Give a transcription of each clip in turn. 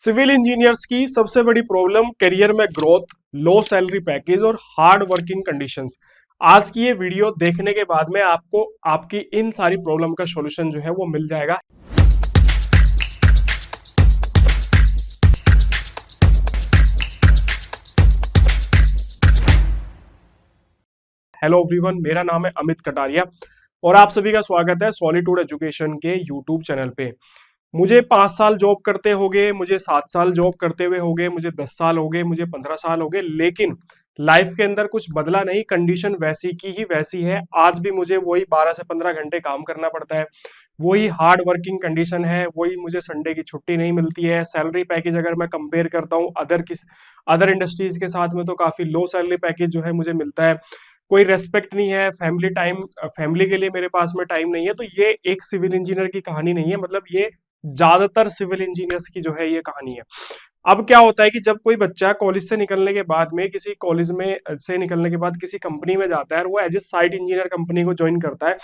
Civil engineers की सबसे बड़ी प्रॉब्लम करियर में ग्रोथ, लो सैलरी पैकेज और हार्ड वर्किंग कंडीशंस। आज की ये वीडियो देखने के बाद में आपको आपकी इन सारी प्रॉब्लम का सॉल्यूशन जो है वो मिल जाएगा। हेलो एवरीवन, मेरा नाम है अमित कटारिया और आप सभी का स्वागत है सॉलिट्यूड एजुकेशन के यूट्यूब चैनल पे। मुझे 5 साल जॉब करते हो गए, मुझे 7 साल जॉब करते हुए हो गए, मुझे 10 साल हो गए, मुझे 15 साल हो गए, लेकिन लाइफ के अंदर कुछ बदला नहीं। कंडीशन वैसी की ही वैसी है। आज भी मुझे वही 12 से 15 घंटे काम करना पड़ता है, वही हार्ड वर्किंग कंडीशन है, वही मुझे संडे की छुट्टी नहीं मिलती है। सैलरी पैकेज अगर मैं कंपेयर करता हूँ अदर इंडस्ट्रीज के साथ में, तो काफी लो सैलरी पैकेज जो है मुझे मिलता है। कोई रेस्पेक्ट नहीं है, फैमिली के लिए मेरे पास में टाइम नहीं है। तो ये एक सिविल इंजीनियर की कहानी नहीं है, मतलब ये ज्यादातर सिविल इंजीनियर्स की जो है ये कहानी है। अब क्या होता है कि जब कोई बच्चा कॉलेज से निकलने के बाद में किसी कॉलेज में से निकलने के बाद किसी कंपनी में जाता है और वो as a site engineer company को ज्वाइन करता है,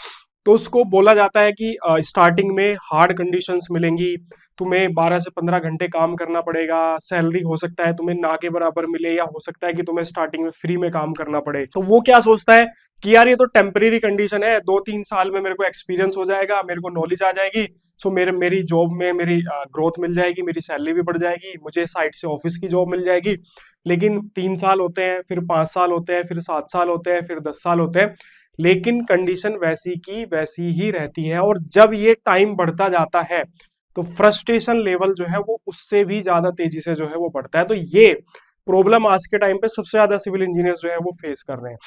तो उसको बोला जाता है कि स्टार्टिंग में हार्ड कंडीशंस मिलेंगी, तुम्हें 12 से 15 घंटे काम करना पड़ेगा, सैलरी हो सकता है तुम्हें ना के बराबर मिले, या हो सकता है कि तुम्हें स्टार्टिंग में फ्री में काम करना पड़े। तो वो क्या सोचता है कि यार ये तो टेम्परेरी कंडीशन है, 2-3 साल में मेरे को एक्सपीरियंस हो जाएगा, मेरे को नॉलेज आ जाएगी, सो मेरी जॉब में मेरी ग्रोथ मिल जाएगी, मेरी सैलरी भी बढ़ जाएगी, मुझे साइट से ऑफिस की जॉब मिल जाएगी। लेकिन 3 साल होते हैं, फिर 5 साल होते हैं, फिर 7 साल होते हैं, फिर 10 साल होते हैं, लेकिन कंडीशन वैसी की वैसी ही रहती है। और जब ये टाइम बढ़ता जाता है तो फ्रस्ट्रेशन लेवल जो है वो उससे भी ज्यादा तेजी से जो है वो बढ़ता है। तो ये प्रॉब्लम आज के टाइम पे सबसे ज्यादा सिविल इंजीनियर्स जो है वो फेस कर रहे हैं।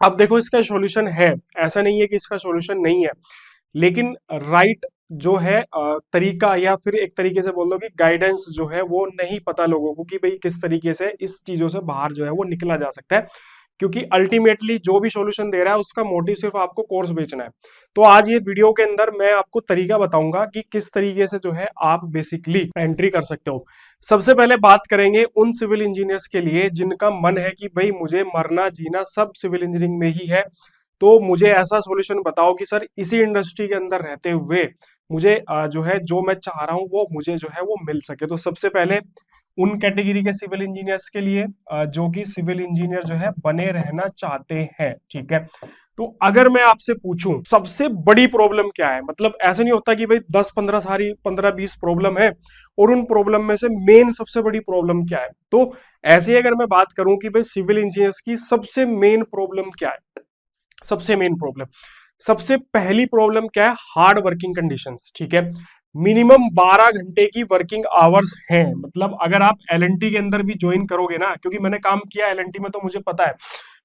अब देखो, इसका सॉल्यूशन है, ऐसा नहीं है कि इसका सॉल्यूशन नहीं है, लेकिन राइट जो है तरीका, या फिर एक तरीके से बोल दो कि गाइडेंस जो है वो नहीं पता लोगों को कि भाई किस तरीके से इस चीजों से बाहर जो है वो निकला जा सकता है। क्योंकि अल्टीमेटली जो भी सॉल्यूशन दे रहा है उसका मोटिव सिर्फ आपको कोर्स बेचना है। तो आज ये वीडियो के अंदर मैं आपको तरीका बताऊंगा कि किस तरीके से जो है आप बेसिकली एंट्री कर सकते हो। सबसे पहले बात करेंगे उन सिविल इंजीनियर्स के लिए जिनका मन है कि भाई मुझे मरना जीना सब सिविल इंजीनियरिंग में ही है, तो मुझे ऐसा सॉल्यूशन बताओ कि सर इसी इंडस्ट्री के अंदर रहते हुए मुझे जो है जो मैं चाह रहा हूँ वो मुझे जो है वो मिल सके। तो सबसे पहले उन कैटेगरी के सिविल इंजीनियर्स के लिए जो कि सिविल इंजीनियर जो है बने रहना चाहते हैं, ठीक है। तो अगर मैं आपसे पूछूं सबसे बड़ी प्रॉब्लम क्या है, मतलब ऐसा नहीं होता कि भाई 10-15 सारी 15-20 प्रॉब्लम है और उन प्रॉब्लम में से मेन सबसे बड़ी प्रॉब्लम क्या है। तो ऐसे ही अगर मैं बात करूं कि भाई सिविल इंजीनियर्स की सबसे मेन प्रॉब्लम क्या है, सबसे मेन प्रॉब्लम, सबसे पहली प्रॉब्लम क्या है, हार्ड वर्किंग कंडीशंस, ठीक है। मिनिमम 12 घंटे की वर्किंग आवर्स हैं। मतलब अगर आप एलएनटी के अंदर भी ज्वाइन करोगे ना, क्योंकि मैंने काम किया एलएनटी में तो मुझे पता है,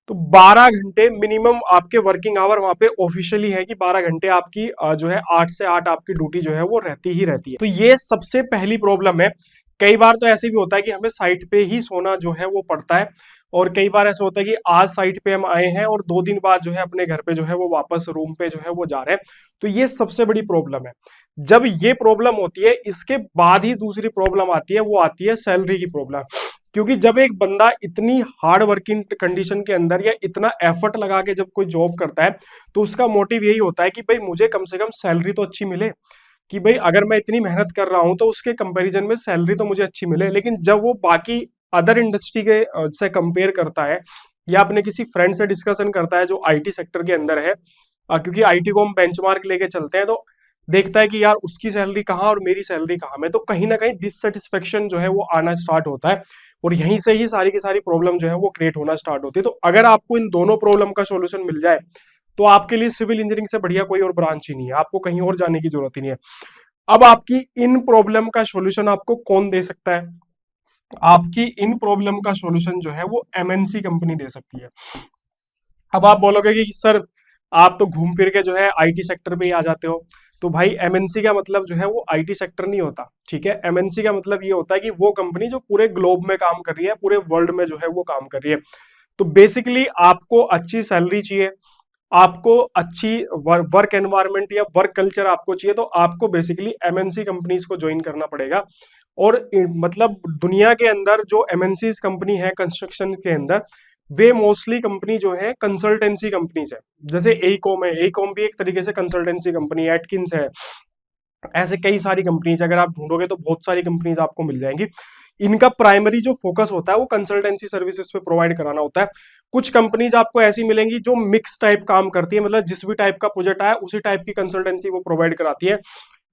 तो 12 घंटे मिनिमम आपके वर्किंग आवर वहां पे ऑफिशियली है कि 12 घंटे आपकी जो है 8 से 8 आपकी ड्यूटी जो है वो रहती ही रहती है। तो ये सबसे पहली प्रॉब्लम है। कई बार तो ऐसे भी होता है कि हमें साइट पे ही सोना जो है वो पड़ता है, और कई बार ऐसा होता है कि आज साइट पे हम आए हैं और 2 दिन बाद जो है अपने घर पे जो है वो वापस रूम पे जो है वो जा रहे हैं। तो ये सबसे बड़ी प्रॉब्लम है। जब ये प्रॉब्लम होती है, इसके बाद ही दूसरी प्रॉब्लम आती है, वो आती है सैलरी की प्रॉब्लम। क्योंकि जब एक बंदा इतनी हार्ड वर्किंग कंडीशन के अंदर या इतना एफर्ट लगा के जब कोई जॉब करता है, तो उसका मोटिव यही होता है कि भाई मुझे कम से कम सैलरी तो अच्छी मिले, कि भाई अगर मैं इतनी मेहनत कर रहा हूं तो उसके कंपैरिजन में सैलरी तो मुझे अच्छी मिले। लेकिन जब वो बाकी अदर इंडस्ट्री के से कंपेयर करता है, या अपने किसी फ्रेंड से डिस्कशन करता है जो आईटी सेक्टर के अंदर है, क्योंकि आईटी को हम बेंचमार्क लेके चलते हैं, तो देखता है कि यार उसकी सैलरी कहाँ और मेरी सैलरी कहाँ में, तो कहीं ना कहीं डिससेटिस्फेक्शन जो है वो आना स्टार्ट होता है, और यहीं से ही सारी की सारी प्रॉब्लम जो है वो क्रिएट होना स्टार्ट होती है। तो अगर आपको इन दोनों प्रॉब्लम का सॉल्यूशन मिल जाए, तो आपके लिए सिविल इंजीनियरिंग से बढ़िया कोई और ब्रांच ही नहीं है, आपको कहीं और जाने की जरूरत ही नहीं है। अब आपकी इन प्रॉब्लम का सॉल्यूशन आपको कौन दे सकता है? आपकी इन प्रॉब्लम का सॉल्यूशन जो है वो एमएनसी कंपनी दे सकती है। अब आप बोलोगे कि सर आप तो घूम फिर के जो है आईटी सेक्टर पे ही आ जाते हो। तो भाई एमएनसी का मतलब जो है वो आईटी सेक्टर नहीं होता, ठीक है। एमएनसी का मतलब ये होता है कि वो कंपनी जो पूरे ग्लोब में काम कर रही है, पूरे वर्ल्ड में जो है वो काम कर रही है। तो बेसिकली आपको अच्छी सैलरी चाहिए, आपको अच्छी वर्क एनवायरनमेंट या वर्क कल्चर आपको चाहिए, तो आपको बेसिकली एमएनसी कंपनीज को ज्वाइन करना पड़ेगा। और मतलब दुनिया के अंदर जो एमएनसी कंपनी है कंस्ट्रक्शन के अंदर, वे मोस्टली कंपनी जो है कंसल्टेंसी कंपनीज है। जैसे एईकॉम है, एईकॉम भी एक तरीके से कंसल्टेंसी कंपनी है, एटकिंस है, ऐसे कई सारी कंपनीज अगर आप ढूंढोगे तो बहुत सारी कंपनीज आपको मिल जाएंगी। इनका प्राइमरी जो फोकस होता है वो कंसल्टेंसी सर्विसेज पे प्रोवाइड कराना होता है। कुछ कंपनीज आपको ऐसी मिलेंगी जो मिक्स टाइप काम करती है, मतलब जिस भी टाइप का प्रोजेक्ट आया उसी टाइप की कंसल्टेंसी वो प्रोवाइड कराती है।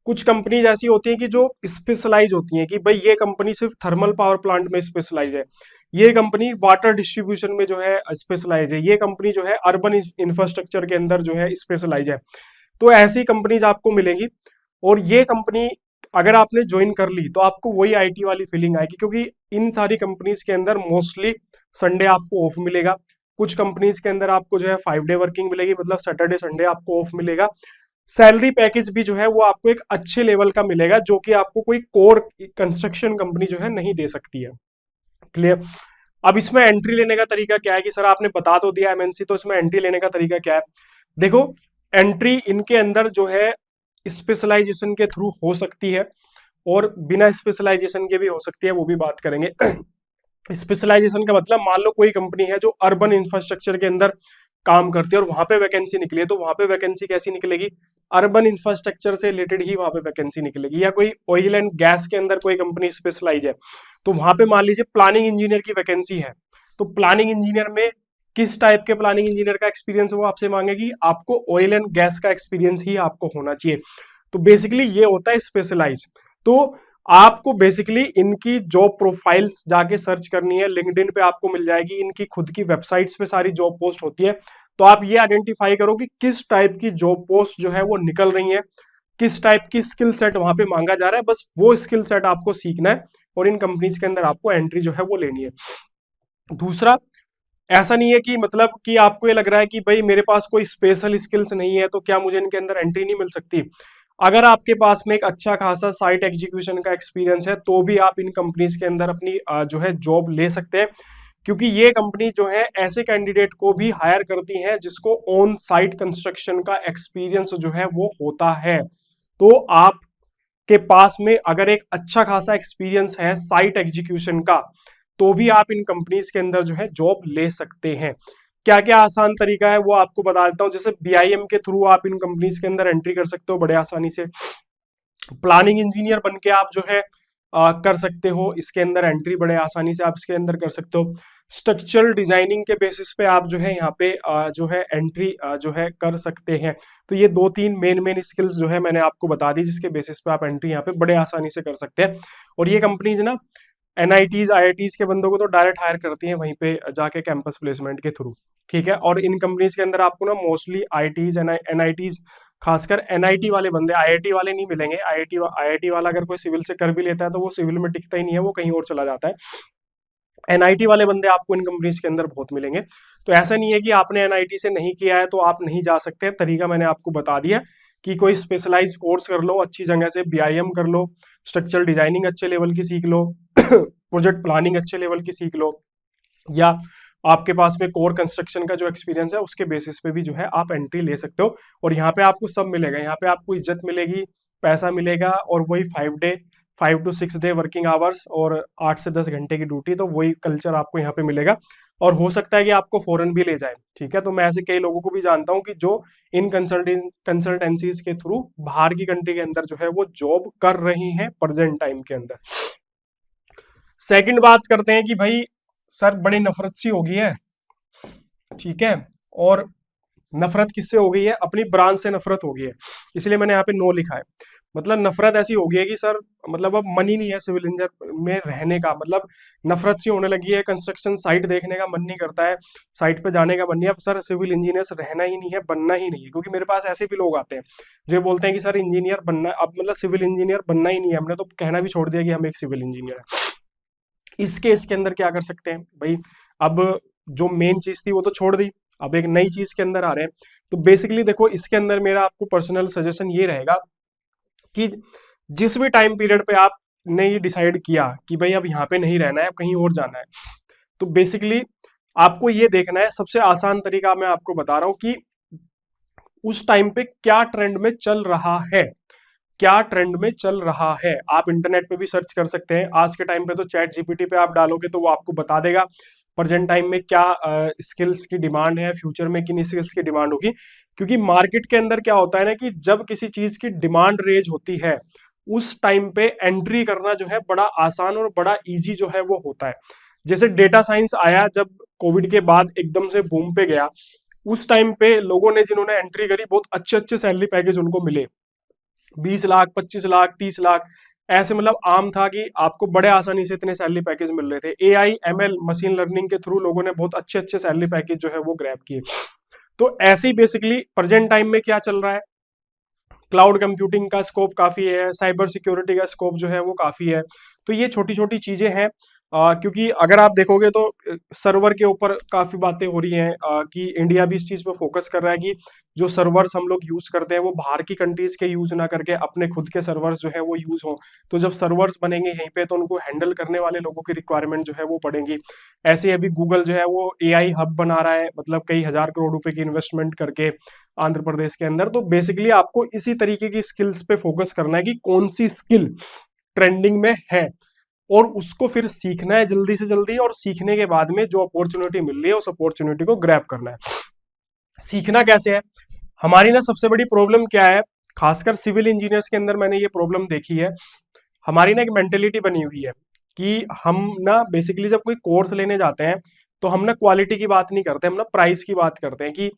कुछ कंपनीज ऐसी होती हैं कि जो स्पेशलाइज होती हैं कि भाई ये कंपनी सिर्फ थर्मल पावर प्लांट में स्पेशलाइज है, ये कंपनी वाटर डिस्ट्रीब्यूशन में जो है स्पेशलाइज है, ये कंपनी जो है अर्बन इंफ्रास्ट्रक्चर के अंदर जो है स्पेशलाइज है। तो ऐसी कंपनीज आपको मिलेंगी। और ये कंपनी अगर आपने ज्वाइन कर ली तो आपको वही आईटी वाली फीलिंग आएगी, क्योंकि इन सारी कंपनीज के अंदर मोस्टली संडे आपको ऑफ मिलेगा। कुछ कंपनीज के अंदर आपको जो है 5 डे वर्किंग मिलेगी, मतलब सैटरडे संडे आपको ऑफ मिलेगा। सैलरी पैकेज भी जो है वो आपको एक अच्छे लेवल का मिलेगा, जो कि आपको कोई कोर कंस्ट्रक्शन कंपनी जो है नहीं दे सकती है। क्लियर। अब इसमें एंट्री लेने का तरीका क्या है कि सर आपने बता तो दिया एमएनसी, तो इसमें एंट्री लेने का तरीका क्या है? देखो, एंट्री इनके अंदर जो है स्पेशलाइजेशन के थ्रू हो सकती है और बिना स्पेशलाइजेशन के भी हो सकती है, वो भी बात करेंगे। स्पेशलाइजेशन का मतलब मान लो कोई कंपनी है जो अर्बन इंफ्रास्ट्रक्चर के अंदर काम करती है और वहां पे वैकेंसी निकली है, तो वहां पे वैकेंसी कैसी निकलेगी? अर्बन इंफ्रास्ट्रक्चर से रिलेटेड ही वहां पे वैकेंसी निकलेगी। या कोई ऑयल एंड गैस के अंदर कोई कंपनी स्पेशलाइज है, तो वहां पे मान लीजिए प्लानिंग इंजीनियर की वैकेंसी है, तो प्लानिंग इंजीनियर में किस टाइप के प्लानिंग इंजीनियर का एक्सपीरियंस वो आपसे मांगेगी? आपको ऑयल एंड गैस का एक्सपीरियंस ही आपको होना चाहिए। तो बेसिकली ये होता है स्पेशलाइज। तो आपको बेसिकली इनकी जॉब प्रोफाइल्स जाके सर्च करनी है, लिंक्डइन पे आपको मिल जाएगी, इनकी खुद की वेबसाइट्स पे सारी जॉब पोस्ट होती है। तो आप ये आइडेंटिफाई करो कि किस टाइप की जॉब पोस्ट जो है वो निकल रही है, किस टाइप की स्किल सेट वहां पे मांगा जा रहा है, बस वो स्किल सेट आपको सीखना है और इन कंपनीज के अंदर आपको एंट्री जो है वो लेनी है। दूसरा, ऐसा नहीं है कि मतलब कि आपको ये लग रहा है कि भाई मेरे पास कोई स्पेशल स्किल्स नहीं है तो क्या मुझे इनके अंदर एंट्री नहीं मिल सकती? अगर आपके पास में एक अच्छा खासा साइट एग्जीक्यूशन का एक्सपीरियंस है तो भी आप इन कंपनीज के अंदर अपनी जो है जॉब ले सकते हैं, क्योंकि ये कंपनी जो है ऐसे कैंडिडेट को भी हायर करती है जिसको ऑन साइट कंस्ट्रक्शन का एक्सपीरियंस जो है वो होता है। तो आपके पास में अगर एक अच्छा खासा एक्सपीरियंस है साइट एग्जीक्यूशन का, तो भी आप इन कंपनीज के अंदर जो है जॉब ले सकते हैं। क्या क्या आसान तरीका है वो आपको बता देता हूं। जैसे बीआईएम के थ्रू आप इन कंपनीज के अंदर एंट्री कर सकते हो बड़े आसानी से। प्लानिंग इंजीनियर बन के आप जो है कर सकते हो, इसके अंदर एंट्री बड़े आसानी से आप इसके अंदर कर सकते हो। स्ट्रक्चरल डिजाइनिंग के बेसिस पे आप जो है यहाँ पे जो है एंट्री जो है कर सकते हैं। तो ये दो तीन मेन मेन स्किल्स जो है मैंने आपको बता दी, जिसके बेसिस पे आप एंट्री यहाँ पे बड़े आसानी से कर सकते हैं। और ये कंपनीज ना एनआईटीज आईआईटीज के बंदों को तो डायरेक्ट हायर करती हैं वहीं पे जाके कैंपस प्लेसमेंट के थ्रू। ठीक है। और इन कंपनीज के अंदर आपको ना मोस्टली आईटीज एनआईटीज, खासकर एनआईटी वाले बंदे, आईआईटी वाले नहीं मिलेंगे। आईआईटी वाला अगर कोई सिविल से कर भी लेता है तो वो सिविल में टिकता ही नहीं है, वो कहीं और चला जाता है। एनआईटी वाले बंदे आपको इन कंपनीज के अंदर बहुत मिलेंगे। तो ऐसा नहीं है कि आपने एनआईटी से नहीं किया है तो आप नहीं जा सकते। तरीका मैंने आपको बता दिया कि कोई स्पेशलाइज कोर्स कर लो अच्छी जगह से, बीआईएम कर लो, स्ट्रक्चरल डिजाइनिंग अच्छे लेवल की सीख लो, प्रोजेक्ट प्लानिंग अच्छे लेवल की सीख लो, या आपके पास में कोर कंस्ट्रक्शन का जो एक्सपीरियंस है उसके बेसिस पे भी जो है आप एंट्री ले सकते हो। और यहाँ पे आपको सब मिलेगा, यहाँ पे आपको इज्जत मिलेगी, पैसा मिलेगा, और वही 5 to 6 डे वर्किंग आवर्स और 8 से 10 घंटे की ड्यूटी, तो वही कल्चर आपको यहाँ पे मिलेगा। और हो सकता है कि आपको फॉरेन भी ले जाए। ठीक है। तो मैं ऐसे कई लोगों को भी जानता हूँ कि जो इन कंसल्टेंसीज के थ्रू बाहर की कंट्री के अंदर जो है वो जॉब कर रही हैं प्रेजेंट टाइम के अंदर। सेकंड बात करते हैं कि भाई सर बड़ी नफरत सी हो गई है। ठीक है। और नफरत किससे हो गई है? अपनी ब्रांच से नफरत हो गई है, इसलिए मैंने यहाँ पे नो लिखा है। मतलब नफरत ऐसी हो गई है कि सर मतलब अब मन ही नहीं है सिविल इंजीनियर में रहने का, मतलब नफरत सी होने लगी है, कंस्ट्रक्शन साइट देखने का मन नहीं करता है, साइट पे जाने का मन नहीं है। अब सर सिविल इंजीनियर रहना ही नहीं है, बनना ही नहीं है। क्योंकि मेरे पास ऐसे भी लोग आते हैं जो ये बोलते हैं कि सर इंजीनियर बनना, अब मतलब सिविल इंजीनियर बनना ही नहीं है, हमने तो कहना भी छोड़ दिया कि हम एक सिविल इंजीनियर है। इस केस के अंदर क्या कर सकते हैं भाई? अब जो मेन चीज थी वो तो छोड़ दी, अब एक नई चीज के अंदर आ रहे हैं। तो बेसिकली देखो, इसके अंदर मेरा आपको पर्सनल सजेशन ये रहेगा कि जिस भी टाइम पीरियड पे आपने ये डिसाइड किया कि भाई अब यहाँ पे नहीं रहना है, अब कहीं और जाना है, तो बेसिकली आपको ये देखना है, सबसे आसान तरीका मैं आपको बता रहा हूं कि उस टाइम पे क्या ट्रेंड में चल रहा है, क्या ट्रेंड में चल रहा है। आप इंटरनेट पे भी सर्च कर सकते हैं। आज के टाइम पे तो चैट जीपीटी पे आप डालोगे तो वो आपको बता देगा प्रेजेंट टाइम में क्या स्किल्स की डिमांड है, फ्यूचर में किन स्किल्स की डिमांड होगी। क्योंकि मार्केट के अंदर क्या होता है ना कि जब किसी चीज की डिमांड रेज होती है उस टाइम पे एंट्री करना जो है बड़ा आसान और बड़ा इजी जो है वो होता है। जैसे डेटा साइंस आया जब कोविड के बाद एकदम से बूम पे गया, उस टाइम पे लोगों ने जिन्होंने एंट्री करी बहुत अच्छे अच्छे सैलरी पैकेज उनको मिले, 20 लाख, 25 लाख, 30 लाख, ऐसे मतलब आम था कि आपको बड़े आसानी से इतने सैलरी पैकेज मिल रहे थे। एआई एमएल मशीन लर्निंग के थ्रू लोगों ने बहुत अच्छे अच्छे सैलरी पैकेज जो है वो ग्रैब किए। तो ऐसे ही बेसिकली प्रेजेंट टाइम में क्या चल रहा है, क्लाउड कंप्यूटिंग का स्कोप काफी है, साइबर सिक्योरिटी का स्कोप जो है वो काफी है। तो ये छोटी छोटी चीजें हैं। क्योंकि अगर आप देखोगे तो सर्वर के ऊपर काफी बातें हो रही हैं कि इंडिया भी इस चीज पर फोकस कर रहा है कि जो सर्वर्स हम लोग यूज करते हैं वो बाहर की कंट्रीज के यूज ना करके अपने खुद के सर्वर्स जो है वो यूज हो। तो जब सर्वर्स बनेंगे यहीं पे तो उनको हैंडल करने वाले लोगों की रिक्वायरमेंट जो है वो पड़ेगी। ऐसे अभी गूगल जो है वो एआई हब बना रहा है, मतलब कई हजार करोड़ रुपए की इन्वेस्टमेंट करके आंध्र प्रदेश के अंदर। तो बेसिकली आपको इसी तरीके की स्किल्स पे फोकस करना है कि कौन सी स्किल ट्रेंडिंग में है और उसको फिर सीखना है जल्दी से जल्दी, और सीखने के बाद में जो अपॉर्चुनिटी मिल रही है उस अपॉर्चुनिटी को ग्रैब करना है। सीखना कैसे है, हमारी ना सबसे बड़ी प्रॉब्लम क्या है, खासकर सिविल इंजीनियर्स के अंदर मैंने ये प्रॉब्लम देखी है। हमारी ना एक मेंटेलिटी बनी हुई है कि हम ना बेसिकली जब कोई कोर्स लेने जाते हैं तो हम ना क्वालिटी की बात नहीं करते, हम ना प्राइस की बात करते हैं कि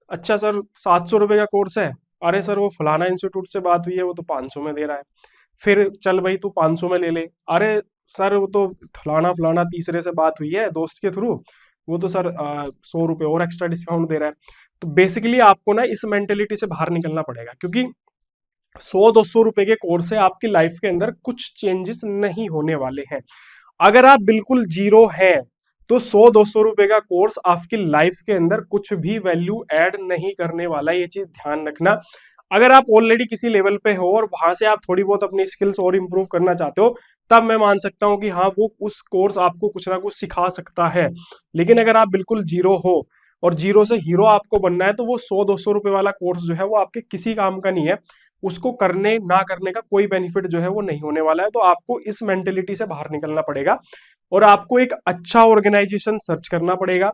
अच्छा सर 700 रुपये का कोर्स है, अरे सर वो फलाना इंस्टीट्यूट से बात हुई है वो तो 500 में दे रहा है, फिर चल भाई तू 500 में ले ले, अरे सर वो तो फलाना फलाना तीसरे से बात हुई है दोस्त के थ्रू, वो तो सर 100 रुपये और एक्स्ट्रा डिस्काउंट दे रहा है। तो बेसिकली आपको ना इस मेंटेलिटी से बाहर निकलना पड़ेगा, क्योंकि 100-200 रुपए के कोर्स से आपकी लाइफ के अंदर कुछ चेंजेस नहीं होने वाले हैं। अगर आप बिल्कुल जीरो हैं तो 100-200 रुपए का कोर्स आपकी लाइफ के अंदर कुछ भी वैल्यू ऐड नहीं करने वाला, ये चीज ध्यान रखना। अगर आप ऑलरेडी किसी लेवल पे हो और वहां से आप थोड़ी बहुत अपनी स्किल्स और इंप्रूव करना चाहते हो, तब मैं मान सकता हूँ कि हाँ वो उस कोर्स आपको कुछ ना कुछ सिखा सकता है। लेकिन अगर आप बिल्कुल जीरो हो और जीरो से हीरो आपको बनना है तो वो 100-200 रुपए वाला कोर्स जो है वो आपके किसी काम का नहीं है। उसको करने ना करने का कोई बेनिफिट जो है वो नहीं होने वाला है। तो आपको इस मेंटेलिटी से बाहर निकलना पड़ेगा और आपको एक अच्छा ऑर्गेनाइजेशन सर्च करना पड़ेगा,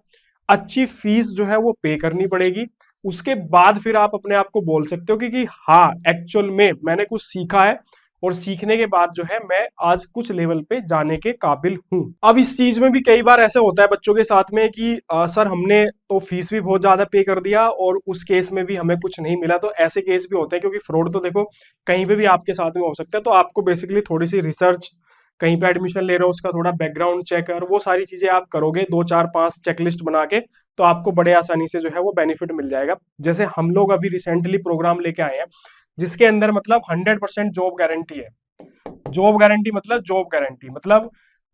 अच्छी फीस जो है वो पे करनी पड़ेगी। उसके बाद फिर आप अपने आप को बोल सकते हो कि हाँ एक्चुअल में मैंने कुछ सीखा है और सीखने के बाद जो है मैं आज कुछ लेवल पे जाने के काबिल हूं। अब इस चीज में भी कई बार ऐसे होता है बच्चों के साथ में कि सर हमने तो फीस भी बहुत ज्यादा पे कर दिया और उस केस में भी हमें कुछ नहीं मिला। तो ऐसे केस भी होते हैं, क्योंकि फ्रॉड तो देखो कहीं पे भी आपके साथ में हो सकता है। तो आपको बेसिकली थोड़ी सी रिसर्च, कहीं पे एडमिशन ले रहे हो उसका थोड़ा बैकग्राउंड चेक और वो सारी चीजें आप करोगे 2 4 5 चेकलिस्ट बना के, तो आपको बड़े आसानी से जो है वो बेनिफिट मिल जाएगा। जैसे हम लोग अभी रिसेंटली प्रोग्राम लेके आए हैं जिसके अंदर मतलब 100% जॉब गारंटी है। जॉब गारंटी मतलब जॉब गारंटी मतलब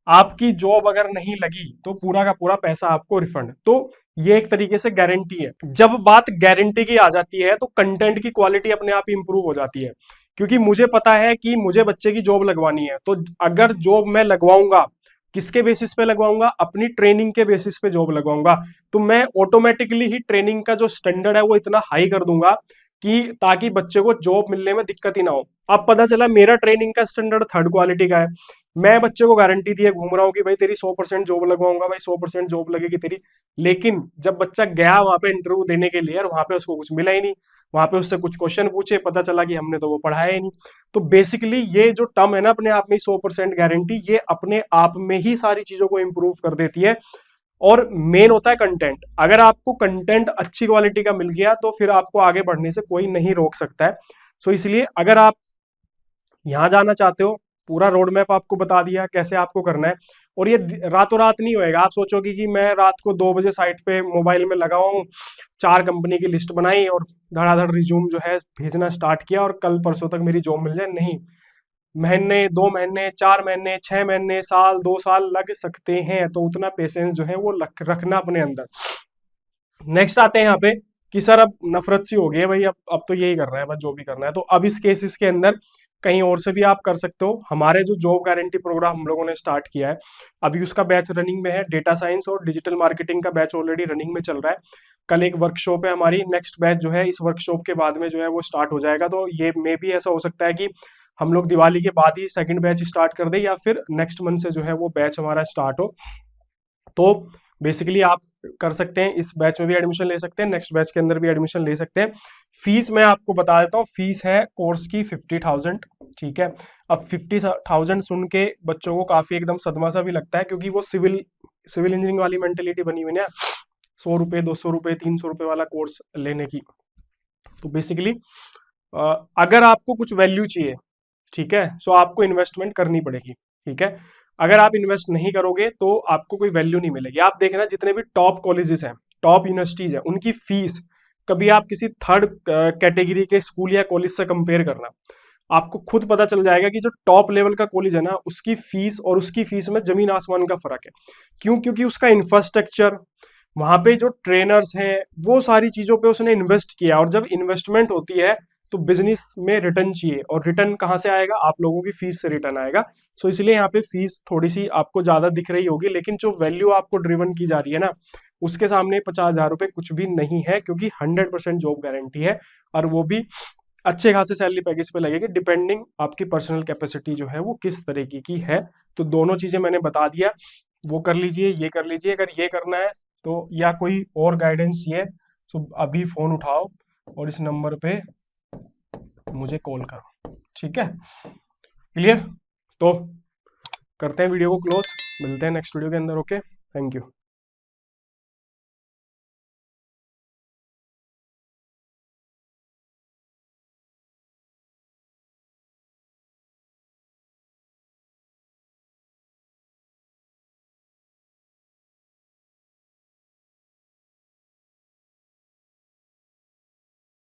आपकी जॉब अगर नहीं लगी तो पूरा का पूरा पैसा आपको रिफंड। तो ये एक तरीके से गारंटी है। जब बात गारंटी की आ जाती है तो कंटेंट की क्वालिटी अपने आप इंप्रूव हो जाती है, क्योंकि मुझे पता है कि मुझे बच्चे की जॉब लगवानी है। तो अगर जॉब मैं लगवाऊंगा, किसके बेसिस पे लगवाऊंगा, अपनी ट्रेनिंग के बेसिस पे जॉब लगवाऊंगा। तो मैं ऑटोमेटिकली ही ट्रेनिंग का जो स्टैंडर्ड है वो इतना हाई कर दूंगा कि ताकि बच्चे को जॉब मिलने में दिक्कत ही ना हो। अब पता चला मेरा ट्रेनिंग का स्टैंडर्ड थर्ड क्वालिटी का है, मैं बच्चे को गारंटी दिए घूम रहा हूँ कि भाई तेरी 100% जॉब लगवाऊंगा, भाई 100% जॉब लगेगी तेरी। लेकिन जब बच्चा गया वहां पे इंटरव्यू देने के लिए और वहां पे उसको कुछ मिला ही नहीं, वहां पे उससे कुछ क्वेश्चन पूछे, पता चला कि हमने तो वो पढ़ाया ही नहीं। तो बेसिकली ये जो टर्म है ना अपने आप में 100% गारंटी, ये अपने आप में ही सारी चीजों को इंप्रूव कर देती है। और मेन होता है कंटेंट। अगर आपको कंटेंट अच्छी क्वालिटी का मिल गया तो फिर आपको आगे बढ़ने से कोई नहीं रोक सकता है। सो इसलिए अगर आप यहां जाना चाहते हो, पूरा रोड मैप आपको बता दिया कैसे आपको करना है। और ये रातों रात नहीं होएगा। आप सोचोगे कि मैं रात को 2 बजे साइट पे मोबाइल में लगा हूँ, 4 कंपनी की लिस्ट बनाई और धड़ाधड़ रिज्यूम जो है भेजना स्टार्ट किया और कल परसों तक मेरी जॉब मिल जाए। नहीं, महीने, 2 महीने, 4 महीने, 6 महीने, साल, 2 साल लग सकते हैं। तो उतना पेशेंस जो है वो रखना अपने अंदर। नेक्स्ट आते हैं यहाँ पे कि सर अब नफरत सी हो गई है भाई, अब तो यही करना है बस, जो भी करना है। तो अब इस केसेस के अंदर कहीं और से भी आप कर सकते हो। हमारे जो जॉब गारंटी प्रोग्राम हम लोगों ने स्टार्ट किया है, अभी उसका बैच रनिंग में है। डेटा साइंस और डिजिटल मार्केटिंग का बैच ऑलरेडी रनिंग में चल रहा है। कल एक वर्कशॉप है हमारी, नेक्स्ट बैच जो है इस वर्कशॉप के बाद में जो है वो स्टार्ट हो जाएगा। तो ये मे भी ऐसा हो सकता है कि हम लोग दिवाली के बाद ही सेकंड बैच स्टार्ट कर दे या फिर नेक्स्ट मंथ से जो है वो बैच हमारा स्टार्ट हो। तो बेसिकली आप कर सकते हैं, इस बैच में भी एडमिशन ले सकते हैं, नेक्स्ट बैच के अंदर भी एडमिशन ले सकते हैं। फीस मैं आपको बता देता हूँ, फीस है कोर्स की 50,000। ठीक है, अब 50,000 सुन के बच्चों को काफी एकदम सदमा सा भी लगता है, क्योंकि वो सिविल सिविल इंजीनियरिंग वाली मेंटेलिटी बनी हुई है ना, 100 रुपये 200 रुपये 300 रुपये वाला कोर्स लेने की। तो बेसिकली अगर आपको कुछ वैल्यू चाहिए, ठीक है, सो आपको इन्वेस्टमेंट करनी पड़ेगी। ठीक है, अगर आप इन्वेस्ट नहीं करोगे तो आपको कोई वैल्यू नहीं मिलेगी। आप देखना जितने भी टॉप कॉलेजेस हैं, टॉप यूनिवर्सिटीज हैं, उनकी फीस कभी आप किसी थर्ड कैटेगरी के स्कूल या कॉलेज से कंपेयर करना, आपको खुद पता चल जाएगा कि जो टॉप लेवल का कॉलेज है ना, उसकी फीस और उसकी फीस में जमीन आसमान का फर्क है। क्यों? क्योंकि उसका इंफ्रास्ट्रक्चर, वहां पे जो ट्रेनर्स हैं, वो सारी चीजों पे उसने इन्वेस्ट किया, और जब इन्वेस्टमेंट होती है तो बिजनेस में रिटर्न चाहिए, और रिटर्न कहाँ से आएगा? आप लोगों की फीस से रिटर्न आएगा। सो इसलिए यहाँ पे फीस थोड़ी सी आपको ज्यादा दिख रही होगी, लेकिन जो वैल्यू आपको ड्रिवन की जा रही है ना, उसके सामने 50,000 रुपये कुछ भी नहीं है, क्योंकि 100% जॉब गारंटी है, और वो भी अच्छे खासे सैलरी पैकेज पे लगेगी, डिपेंडिंग आपकी पर्सनल कैपेसिटी जो है वो किस तरीके की है। तो दोनों चीजें मैंने बता दिया, वो कर लीजिए, ये कर लीजिए। अगर ये करना है तो, या कोई और गाइडेंस चाहिए, तो अभी फोन उठाओ और इस नंबर पे मुझे कॉल करो। ठीक है, क्लियर? तो करते हैं वीडियो को क्लोज, मिलते हैं नेक्स्ट वीडियो के अंदर। Okay, thank you.